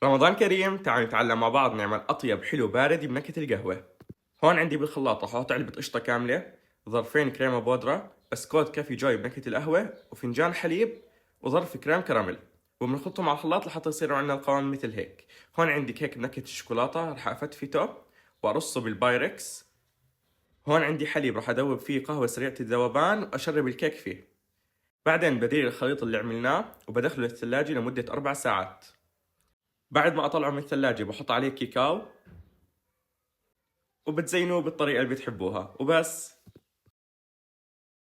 رمضان كريم، تعالوا نتعلم مع بعض نعمل أطيب حلو بارد بنكهة القهوة. هون عندي بالخلاطة حاط علبة قشطة كاملة، ظرفين كريمة بودرة، بسكوت كافي جوي بنكهة القهوة، وفنجان حليب، وظرف كريم كراميل. وبنخلطهم على الخلاط لحتى يصيروا عندنا القوام مثل هيك. هون عندي كيك بنكهة الشوكولاتة رح أفتفته وأرصه بالبايركس. هون عندي حليب رح أذوب فيه قهوة سريعة الذوبان وأشرب الكيك فيه. بعدين بدير الخليط اللي عملناه وبدخله الثلاجة لمدة 4 ساعات. بعد ما أطلعه من الثلاجة بحط عليه كيكاو، وبتزينوه بالطريقة اللي بتحبوها وبس.